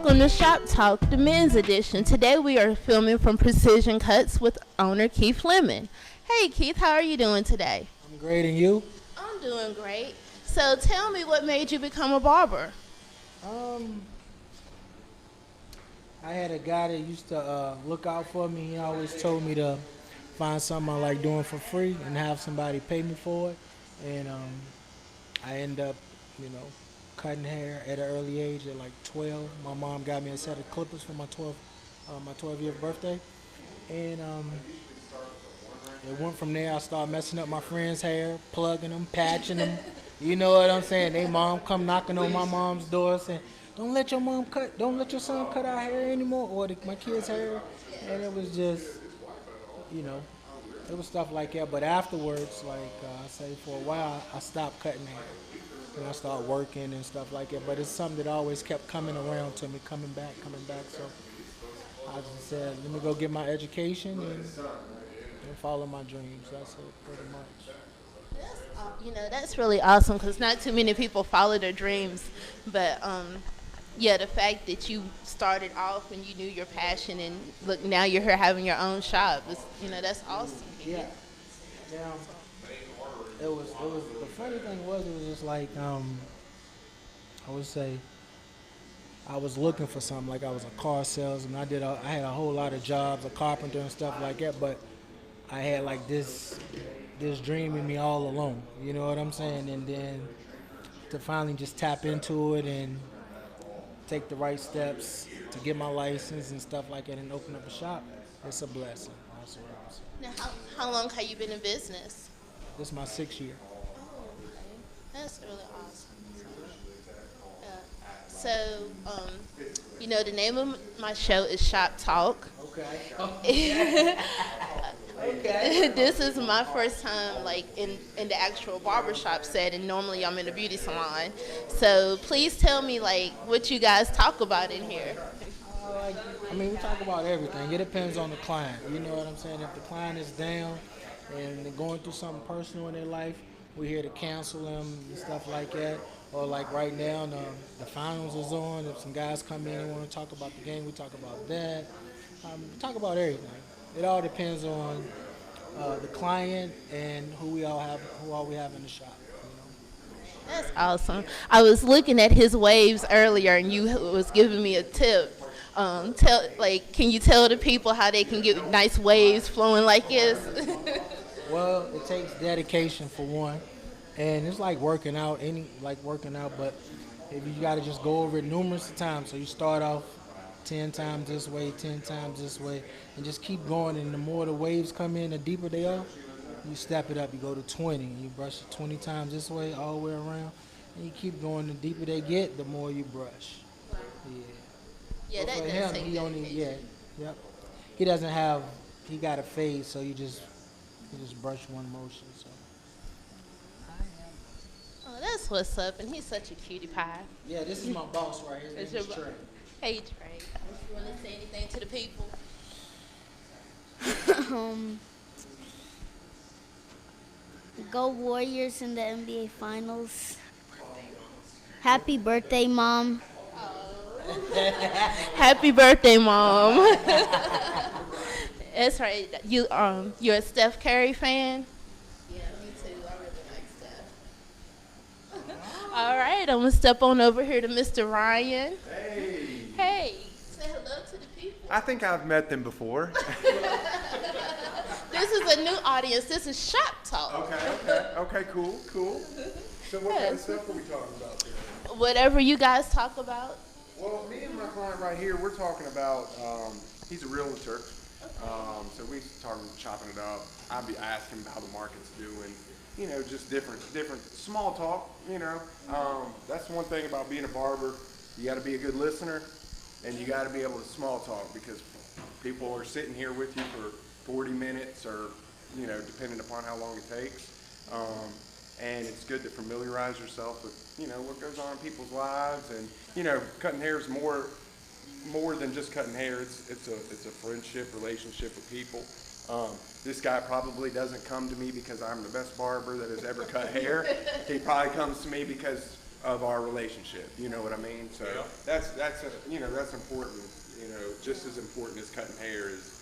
Welcome to Shop Talk, the men's edition. Today we are filming from Precision Cuts with owner Keith Lemon. Hey Keith, how are you doing today? I'm great, and you? I'm doing great. So tell me what made you become a barber? Um, I had a guy that used to look out for me. He always told me to find something I like doing for free and have somebody pay me for it. And I end up, you know, cutting hair at an early age at like 12. My mom got me a set of clippers for my 12-year birthday, and it went from there. I started messing up my friends' hair, plugging them, patching them. You know what I'm saying? They mom come knocking on my mom's door saying, "Don't let your mom cut, don't let your son cut our hair anymore, or my kids' hair." And it was just, you know, it was stuff like that. But afterwards, like I say, for a while, I stopped cutting hair. And I started working and stuff like that. But it's something that always kept coming around to me, coming back. So I just said, let me go get my education and follow my dreams. That's it, pretty much. That's really awesome because not too many people follow their dreams. But yeah, the fact that you started off and you knew your passion and look, now you're here having your own shop. That's awesome. Yeah. Now, it was the funny thing was it was just like I would say I was looking for something, like I was a car salesman. I had a whole lot of jobs, a carpenter and stuff like that, but I had like this dream in me all along. You know what I'm saying? And then to finally just tap into it and take the right steps to get my license and stuff like that and open up a shop, it's a blessing. That's what I'm saying. Now, how long have you been in business? This is my 6th year. Oh, okay. That's really awesome. The name of my show is Shop Talk. Okay. Okay. This is my first time, like, in the actual barbershop setting. Normally, I'm in a beauty salon. So please tell me, like, what you guys talk about in here. We talk about everything. It depends on the client. You know what I'm saying? If the client is down and they're going through something personal in their life, we're here to counsel them and stuff like that. Or like right now, the finals is on. If some guys come in and want to talk about the game, we talk about that. We talk about everything. It all depends on the client and who we all have in the shop. That's awesome. I was looking at his waves earlier, and you was giving me a tip. Can you tell the people how they can get nice waves flowing like this? Well, it takes dedication for one, and it's like working out, but if you got to just go over it numerous times. So you start off 10 times this way, 10 times this way, and just keep going. And the more the waves come in, the deeper they are, you step it up. You go to 20, and you brush it 20 times this way, all the way around, and you keep going. The deeper they get, the more you brush. Yeah. Yeah, but that for does him, take yep. He doesn't have, he got a fade, so you just brush one motion. So. Oh, that's what's up, and he's such a cutie pie. Yeah, this is my boss right here. His name is Trey. Hey, Trey. You want to say anything to the people? Go Warriors in the NBA Finals. Happy birthday, Mom. Happy birthday, Mom. That's right. You're a Steph Curry fan? Yeah, me too. I really like Steph. All right, I'm going to step on over here to Mr. Ryan. Hey. Say hello to the people. I think I've met them before. This is a new audience. This is Shop Talk. Okay, cool. So what kind of stuff are we talking about today? Whatever you guys talk about. Well, me and my client right here, we're talking about, he's a realtor. So we started chopping it up. I'd be asking how the market's doing, just different small talk, That's one thing about being a barber. You got to be a good listener, and you got to be able to small talk because people are sitting here with you for 40 minutes or, depending upon how long it takes. And it's good to familiarize yourself with, what goes on in people's lives. And, cutting hair is more than just cutting hair. It's a friendship, relationship with people. This guy probably doesn't come to me because I'm the best barber that has ever cut hair. He probably comes to me because of our relationship. You know what I mean? So that's important. Just as important as cutting hair is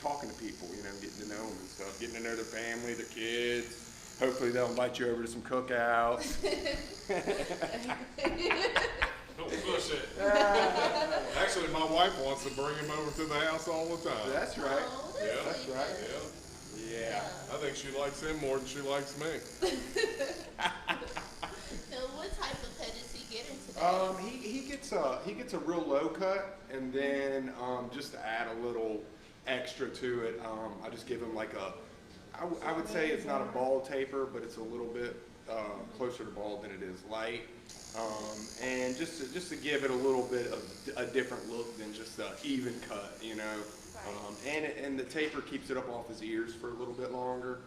talking to people. Getting to know them and stuff, getting to know their family, their kids. Hopefully they'll invite you over to some cookouts. Don't push it. Actually, my wife wants to bring him over to the house all the time. That's right. Yeah. That's right. Yeah. I think she likes him more than she likes me. So what type of cut is he getting today? He gets a real low cut, and then just to add a little extra to it, I just give him like I would say it's not a bald taper, but it's a little bit closer to bald than it is light. And just to give it a little bit of a different look than just an even cut, and the taper keeps it up off his ears for a little bit longer.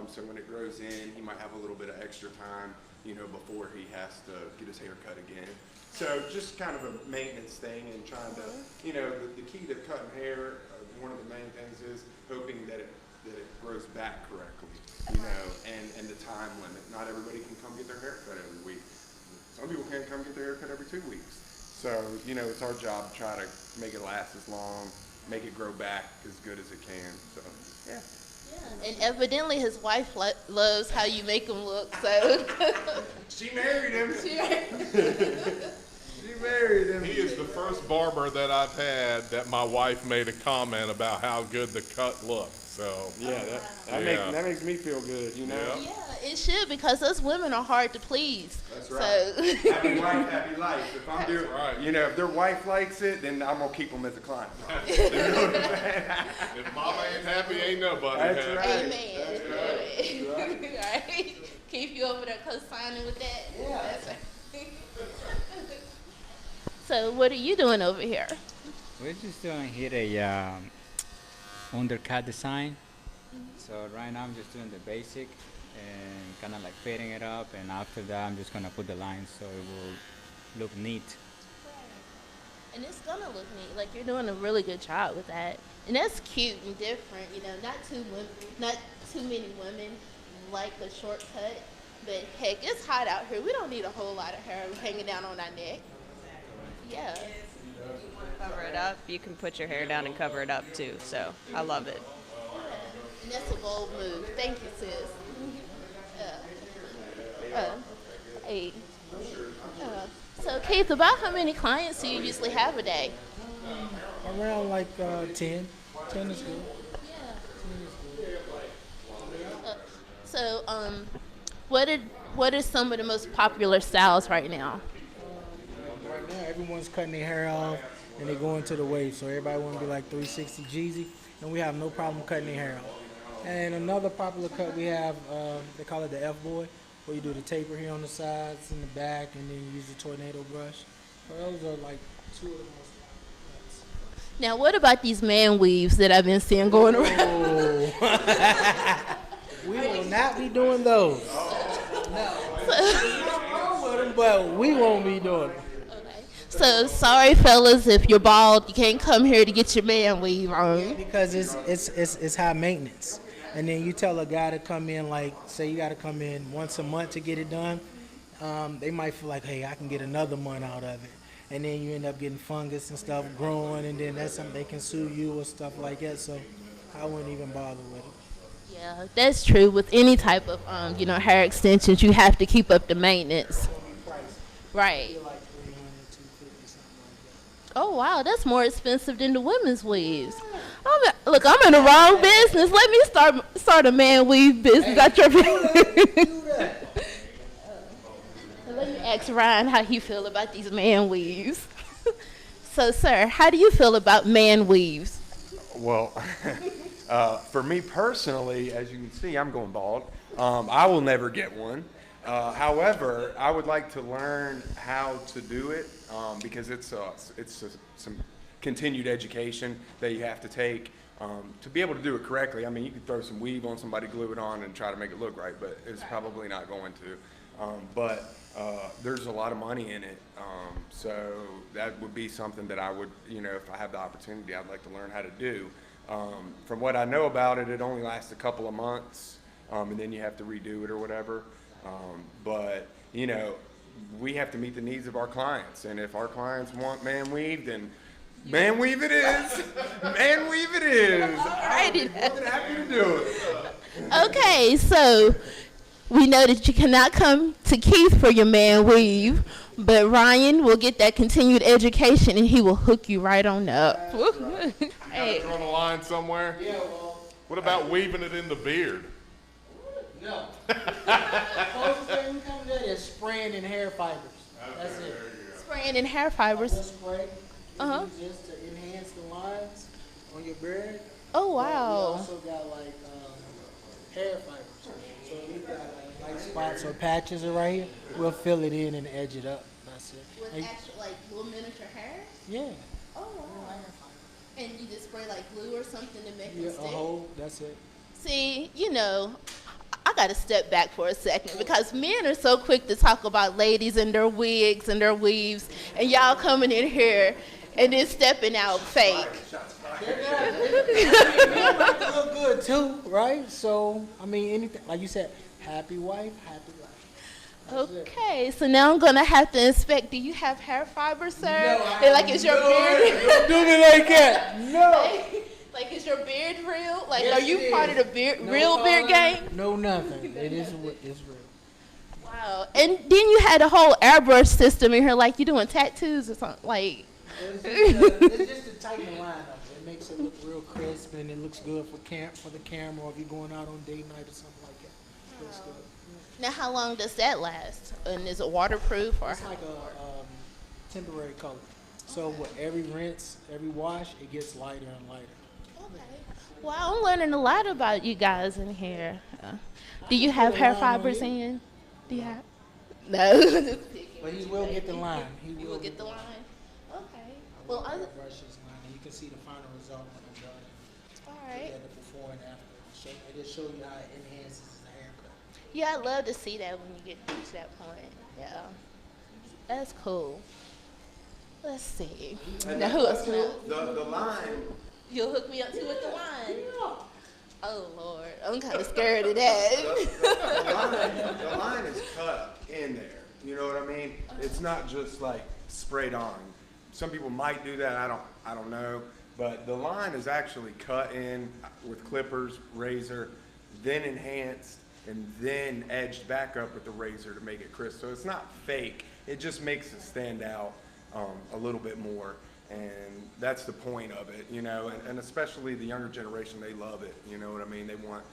So when it grows in, he might have a little bit of extra time, before he has to get his hair cut again. So just kind of a maintenance thing, and trying to, the key to cutting hair, one of the main things is hoping that it grows back correctly, and the time limit. Not everybody can come get their hair cut every week. Some people can't come get their hair cut every 2 weeks. So, it's our job to try to make it last as long, make it grow back as good as it can. So, yeah. Yeah, and evidently his wife loves how you make him look, so. She married him. She married him. He is the first barber that I've had that my wife made a comment about how good the cut looked. So That makes me feel good, Yeah. Yeah, it should, because us women are hard to please. That's right. So. Happy wife, happy life. If I'm doing, right. If their wife likes it, then I'm gonna keep them as a client. If mama ain't happy, ain't nobody That's happy. right. Amen. That's Right. Keep you over there co-signing with that. Yeah. That's right. So what are you doing over here? We're just doing here a undercut design. So right now I'm just doing the basic and kind of like fading it up, and after that I'm just gonna put the lines so it will look neat. And it's gonna look neat. Like, you're doing a really good job with that, and that's cute and different. Not too many women like a shortcut, but heck, it's hot out here. We don't need a whole lot of hair hanging down on our neck. Yeah. Cover it up. You can put your hair down and cover it up too. So I love it. And that's a bold move. Thank you, sis. Hey. So, Keith, about how many clients do you usually have a day? Around like 10. 10 is good. So, what are some of the most popular styles right now? Right now, everyone's cutting their hair off and they're going to the wave. So everybody want to be like 360 Jeezy, and we have no problem cutting their hair off. And another popular cut we have, they call it the F-boy, where you do the taper here on the sides and the back, and then you use the tornado brush. So those are like two of the most popular cuts. Now, what about these man weaves that I've been seeing going around? Oh. We will not be doing those. But we won't be doing them. Okay. So, sorry, fellas, if you're bald, you can't come here to get your man weave on. Because it's high maintenance. And then you tell a guy to come in, like, say you got to come in once a month to get it done. They might feel like, hey, I can get another month out of it. And then you end up getting fungus and stuff growing, and then that's something they can sue you or stuff like that. So I wouldn't even bother with it. Yeah, that's true. With any type of, hair extensions, you have to keep up the maintenance. Right. Oh, wow, that's more expensive than the women's weaves. Look, I'm in the wrong business. Let me start a man weave business out your business. Let me ask Ryan how he feel about these man weaves. So, sir, how do you feel about man weaves? Well, for me personally, as you can see, I'm going bald. I will never get one. However, I would like to learn how to do it because it's some continued education that you have to take to be able to do it correctly. I mean, you can throw some weave on somebody, glue it on, and try to make it look right, but it's probably not going to. But there's a lot of money in it, so that would be something that I would, if I have the opportunity, I'd like to learn how to do. From what I know about it, it only lasts a couple of months, and then you have to redo it or whatever. But you know, we have to meet the needs of our clients. And if our clients want man weave, then man weave it is. Man weave it is. I'll be more than happy to do it. Okay, so we know that you cannot come to Keith for your man weave, but Ryan will get that continued education and he will hook you right on up. Hey. Got it on the line somewhere? Yeah, well. What about weaving it in the beard? No. Closest thing we come to that is spraying in hair fibers. That's it. Spraying in hair fibers. Just spray. Uh-huh. Just to enhance the lines on your beard. Oh, We wow. also got like hair fibers. So if you got light spots or patches right here, we'll fill it in and edge it up. That's it. With And- actual, like, little miniature hair? yeah. Oh, wow. And you just spray, like, glue or something to make Yeah, them a stick? hole. That's it. See, you know, I got to step back for a second because men are so quick to talk about ladies and their wigs and their weaves, and y'all coming in here and then stepping out fake. They like to look good too, right? So I mean, anything like you said, happy wife, happy life. That's it. Okay, so now I'm gonna have to inspect. Do you have hair fiber, sir? I Like, is your no beard? idea. Don't do me like that. No. Like, is your beard real? Like, Yes, are you it part is. of the beard, No real beard color, game? No nothing. It is what is real. Wow. And then you had a whole airbrush system in here, like you doing tattoos or something. Like, It's just to tighten the line up. It makes it look real crisp and it looks good for the camera or if you're going out on date night or something like that. Looks good. now how long does that last? And is it waterproof or? It's like a temporary color. So with every rinse, every wash, it gets lighter and lighter. Okay. Well, I'm learning a lot about you guys in here. Do you have put a hair line on fibers you. in? Do you have? No. Just picking But he with you, will get baby. the line. He will get the line. Okay. Well, Brush his line and you can see the final result when I'm done. all right. At the before and after. It'll show you how it enhances the haircut. Yeah, I'd love to see that when you get to that point. Yeah. That's cool. Let's see. Now who else? The line. You'll hook me up too with the line. Oh Lord, I'm kind of scared of that. The line is cut in there. You know what I mean? It's not just like sprayed on. Some people might do that. I don't know. But the line is actually cut in with clippers, razor, then enhanced, and then edged back up with the razor to make it crisp. So it's not fake. It just makes it stand out a little bit more. And that's the point of it, you know, and especially the younger generation, they love it, you know what I mean? They want,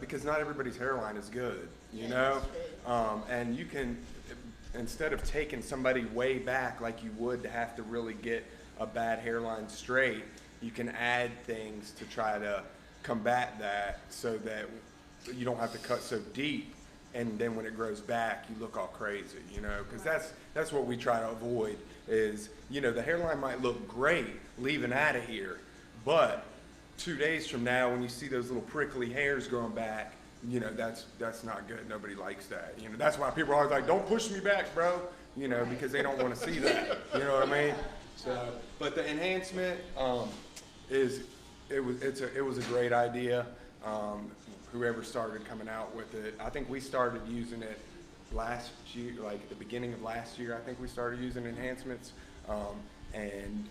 because not everybody's hairline is good, you know? And you can, instead of taking somebody way back like you would to have to really get a bad hairline straight, you can add things to try to combat that so that you don't have to cut so deep. And then when it grows back, you look all crazy, you know, because that's what we try to avoid is, you know, the hairline might look great leaving out of here, but 2 days from now when you see those little prickly hairs growing back, you know, that's not good. Nobody likes that. You know, that's why people are always like, don't push me back, bro, you know, because they don't want to see that. You know what I mean? So, but the enhancement it was a great idea. Whoever started coming out with it, I think we started using it last year, like at the beginning of last year. I think we started using enhancements, and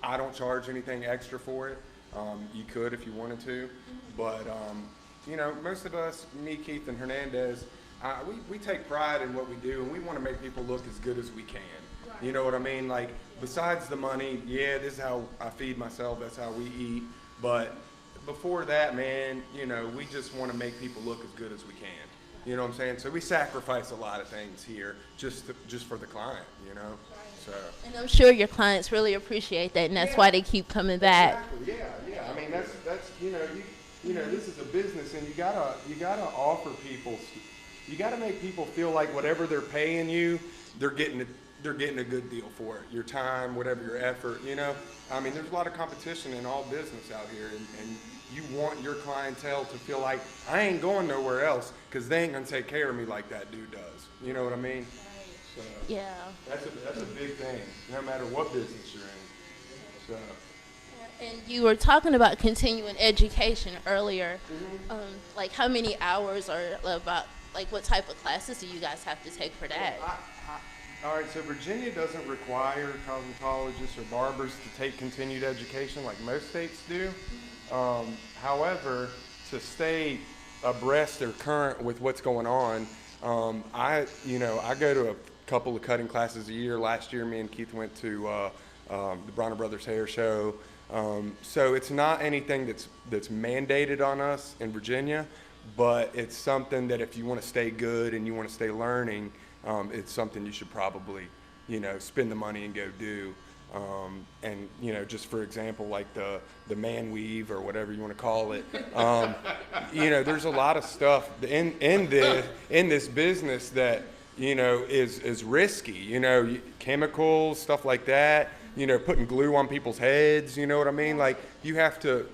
I don't charge anything extra for it. You could if you wanted to, but you know, most of us, me, Keith, and Hernandez, we take pride in what we do, and we want to make people look as good as we can. You know what I mean? Like, besides the money, yeah, this is how I feed myself, that's how we eat, but before that, man, you know, we just want to make people look as good as we can. You know what I'm saying? So we sacrifice a lot of things here just for the client, you know? So. And I'm sure your clients really appreciate that, and that's why they keep coming back. Exactly. Yeah. I mean, that's you know, this is a business, and you gotta offer people, you gotta make people feel like whatever they're paying you, they're getting a good deal for it. Your time, whatever your effort, you know. I mean, there's a lot of competition in all business out here, and you want your clientele to feel like I ain't going nowhere else because they ain't gonna take care of me like that dude does. You know what I mean? So Yeah. that's a big thing, no matter what business you're in. So. And you were talking about continuing education earlier. Like how many hours or about like what type of classes do you guys have to take for that? All right, so Virginia doesn't require cosmetologists or barbers to take continued education like most states do. However, to stay abreast or current with what's going on, I go to a couple of cutting classes a year. Last year, me and Keith went to the Bronner Brothers Hair Show. So it's not anything that's mandated on us in Virginia, but it's something that if you want to stay good and you want to stay learning, it's something you should probably, spend the money and go do. And just for example, like the man weave or whatever you want to call it, there's a lot of stuff in this business that is risky. Chemicals, stuff like that. Putting glue on people's heads. You know what I mean? Like you have to.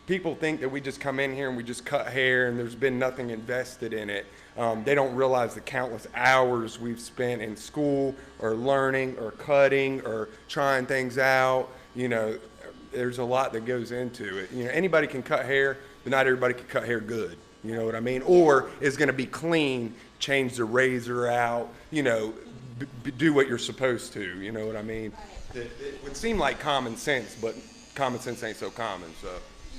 People think that we just come in here and we just cut hair and there's been nothing invested in it. They don't realize the countless hours we've spent in school or learning or cutting or trying things out. There's a lot that goes into it. Anybody can cut hair, but not everybody can cut hair good. You know what I mean? Or is going to be clean, change the razor out, do what you're supposed to. You know what I mean? It would seem like common sense, but common sense ain't so common, so.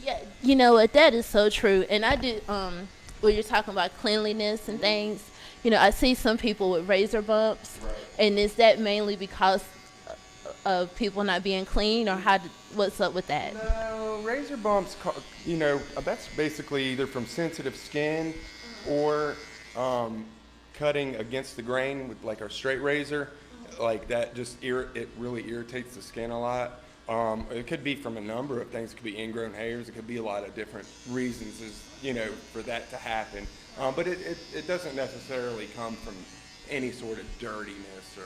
Yeah, you know what? That is so true. And I did, when you're talking about cleanliness and things, I see some people with razor bumps. Right. And is that mainly because of people not being clean, or what's up with that? No, razor bumps, that's basically either from sensitive skin or cutting against the grain with like our straight razor. Like that just it really irritates the skin a lot. It could be from a number of things. It could be ingrown hairs. It could be a lot of different reasons, for that to happen. But it doesn't necessarily come from any sort of dirtiness or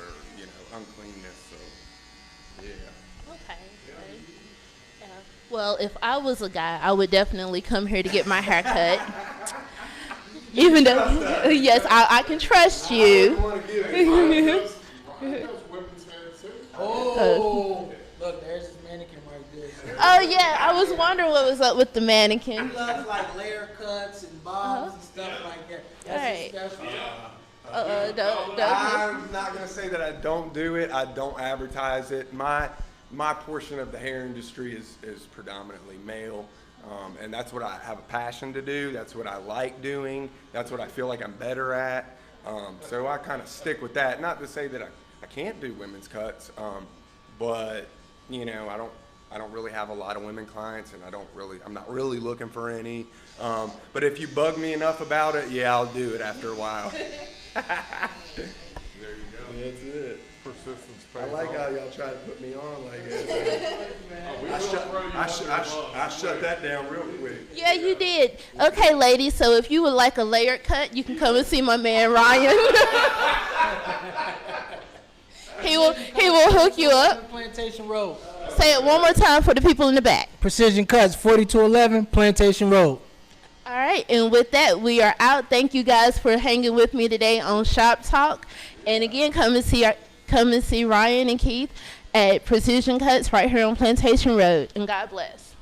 uncleanness. So yeah. Okay. Yeah. Well, if I was a guy, I would definitely come here to get my hair cut. Even though, yes, I can trust you. Oh, look, there's this mannequin right there. Oh yeah, I was wondering what was up with the mannequin. He loves like layer cuts and bobs and stuff like that. Right. That's his Don't. I'm not gonna say that I don't do it. I don't advertise it. My portion of the hair industry is predominantly male, and that's what I have a passion to do. That's what I like doing. That's what I feel like I'm better at. So I kind of stick with that. Not to say that I can't do women's cuts, but I don't really have a lot of women clients, and I'm not really looking for any. But if you bug me enough about it, yeah, I'll do it after a while. There you go. That's it. Persistence I pays like off. how y'all try to put me on like that. I shut that down real quick. Yeah, you did. Okay, ladies. So if you would like a layered cut, you can come and see my man Ryan. He will hook you up. Plantation Road. Say it one more time for the people in the back. Precision Cuts, 4211 Plantation Road. All right, and with that, we are out. Thank you guys for hanging with me today on Shop Talk. And again, come and see Ryan and Keith at Precision Cuts right here on Plantation Road. And God bless.